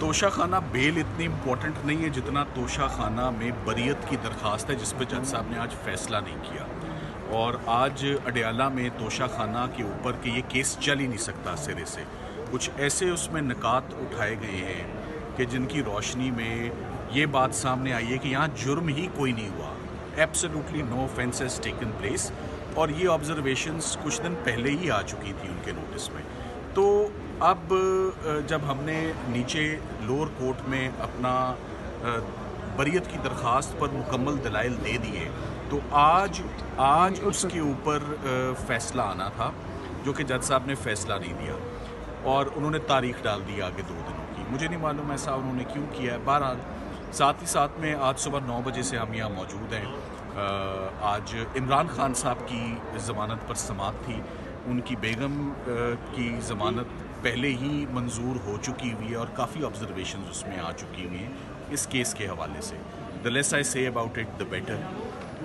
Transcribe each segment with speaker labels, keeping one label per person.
Speaker 1: توشہ خانہ بیل اتنی امپورٹنٹ نہیں ہے جتنا توشہ خانہ میں بریت کی درخواست ہے جس پہ جج صاحب نے آج فیصلہ نہیں کیا. اور آج اڈیالہ میں توشہ خانہ کے اوپر کہ یہ کیس چل ہی نہیں سکتا سرے سے. کچھ ایسے اس میں نکات اٹھائے گئے ہیں کہ جن کی روشنی میں یہ بات سامنے آئی ہے کہ یہاں جرم ہی کوئی نہیں ہوا. Absolutely no offense has taken place. اور یہ آبزرویشنز کچھ دن پہلے ہی آ چکی تھی ان کے نوٹس میں. تو اب جب ہم نے نیچے لوور کورٹ میں اپنا بریت کی درخواست پر مکمل دلائل دے دیے تو آج اس کے اوپر فیصلہ آنا تھا جو کہ جج صاحب نے فیصلہ نہیں دیا اور انہوں نے تاریخ ڈال دی آگے 2 دنوں کی. مجھے نہیں معلوم ایسا انہوں نے کیوں کیا ہے. بہرحال ساتھ ہی ساتھ میں آج صبح 9 بجے سے ہم یہاں موجود ہیں. آج عمران خان صاحب کی ضمانت پر سماعت تھی. ان کی بیگم کی ضمانت پہلے ہی منظور ہو چکی ہوئی ہے اور کافی آبزرویشنز اس میں آ چکی ہوئی ہیں اس کیس کے حوالے سے. the less I say about it the better.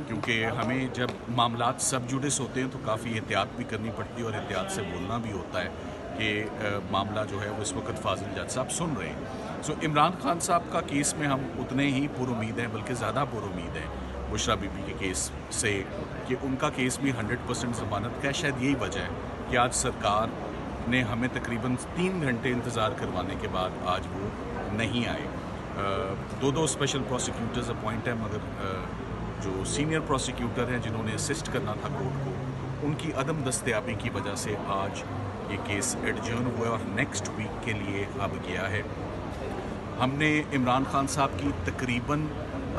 Speaker 1: کیونکہ ہمیں جب معاملات سب جوڈس ہوتے ہیں تو کافی احتیاط بھی کرنی پڑتی ہے اور احتیاط سے بولنا بھی ہوتا ہے کہ معاملہ جو ہے وہ اس وقت فاضل جج صاحب سن رہے ہیں. سو عمران خان صاحب کا کیس میں ہم اتنے ہی پر امید ہیں بلکہ زیادہ پر امید ہیں بشریٰ بی بی کے کیس سے کہ ان کا کیس بھی 100% ضمانت کا ہے. شاید یہی وجہ ہے کہ آج سرکار نے ہمیں تقریباً 3 گھنٹے انتظار کروانے کے بعد آج وہ نہیں آئے. 2 اسپیشل پروسیکیوٹرز اپوائنٹ ہیں مگر جو سینئر پروسیکیوٹر ہیں جنہوں نے اسسٹ کرنا تھا کورٹ کو ان کی عدم دستیابی کی وجہ سے آج یہ کیس ایڈجرن ہوا ہے اور نیکسٹ ویک کے لیے اب گیا ہے. ہم نے عمران خان صاحب کی تقریباً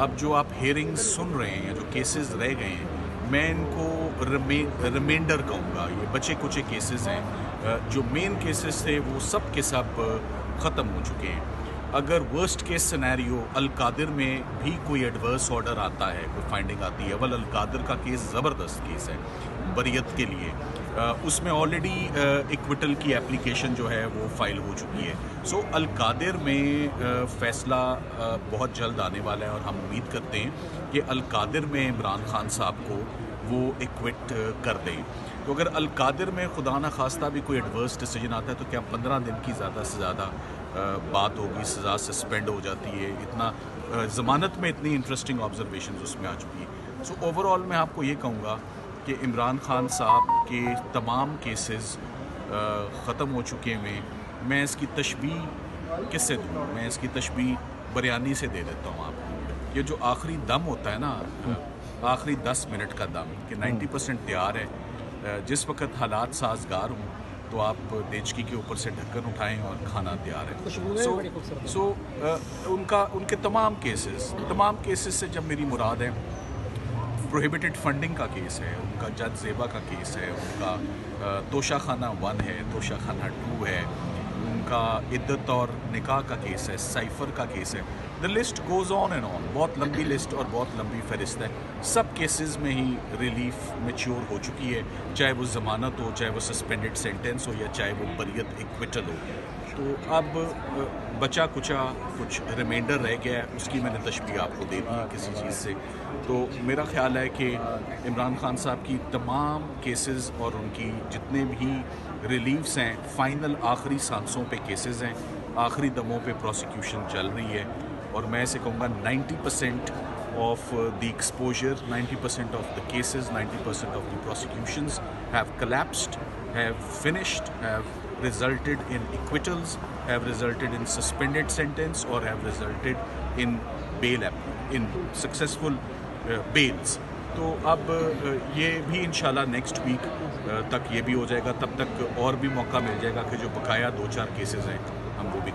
Speaker 1: اب جو آپ ہیئرنگز سن رہے ہیں جو کیسز رہ گئے ہیں میں ان کو ریمائنڈر کہوں گا. یہ بچے کچے کیسز ہیں. جو مین کیسز تھے وہ سب کے سب ختم ہو چکے ہیں. اگر ورسٹ کیس سینیریو القادر میں بھی کوئی ایڈورس آرڈر آتا ہے کوئی فائنڈنگ آتی ہے القادر کا کیس زبردست کیس ہے بریت کے لیے. اس میں آلریڈی ایکویٹل کی اپلیکیشن جو ہے وہ فائل ہو چکی ہے. سو القادر میں فیصلہ بہت جلد آنے والا ہے اور ہم امید کرتے ہیں کہ القادر میں عمران خان صاحب کو وہ ایکوٹ کر دیں. تو اگر القادر میں خدا نخواستہ بھی کوئی ایڈورس ڈیسیجن آتا ہے تو کیا 15 دن کی زیادہ سے زیادہ بات ہوگی. سزا سسپینڈ ہو جاتی ہے. اتنا ضمانت میں اتنی انٹرسٹنگ آبزرویشنز اس میں آ چکی ہے. سو اوور آل میں آپ کو یہ کہوں گا کہ عمران خان صاحب کے تمام کیسز ختم ہو چکے ہیں. میں اس کی تشبیہ کس سے دوں؟ میں اس کی تشبیہ بریانی سے دے دیتا ہوں آپ کو. یہ جو آخری دم ہوتا ہے نا آخری 10 منٹ کا دم کہ 90% تیار ہے. جس وقت حالات سازگار ہوں تو آپ دیچکی کے اوپر سے ڈھکن اٹھائیں اور کھانا تیار ہے. سو ان کے تمام کیسز سے جب میری مراد ہے پروہیبیٹڈ فنڈنگ کا کیس ہے ان کا جج زیبا کا کیس ہے ان کا توشہ خانہ 1 ہے توشہ خانہ 2 ہے ان کا عدت اور نکاح کا کیس ہے سائفر کا کیس ہے. The list goes on and on. بہت لمبی لسٹ اور بہت لمبی فہرست ہے. سب کیسز میں ہی ریلیف میچور ہو چکی ہے چاہے وہ ضمانت ہو چاہے وہ سسپینڈڈ سینٹینس ہو یا چاہے وہ بریت ایکویٹل ہو. تو اب بچا کچا کچھ ریمائنڈر رہ گیا ہے اس کی میں نے تشبیہ آپ کو دے دی ہے کسی چیز سے. تو میرا خیال ہے کہ عمران خان صاحب کی تمام کیسز اور ان کی جتنے بھی ریلیفز ہیں فائنل آخری سانسوں پہ کیسز ہیں آخری دموں پہ پروسیکیوشن چل رہی ہے. اور میں اسے کہوں گا 90% of the exposure 90% of the cases 90% of the prosecutions have collapsed have finished have resulted in acquittals, have resulted in suspended sentence or have resulted in bail in successful bails. تو اب یہ بھی انشاءاللہ نیکسٹ ویک تک یہ بھی ہو جائے گا. تب تک اور بھی موقع مل جائے گا کہ جو بقایا 2-4 کیسز ہیں ہم وہ بھی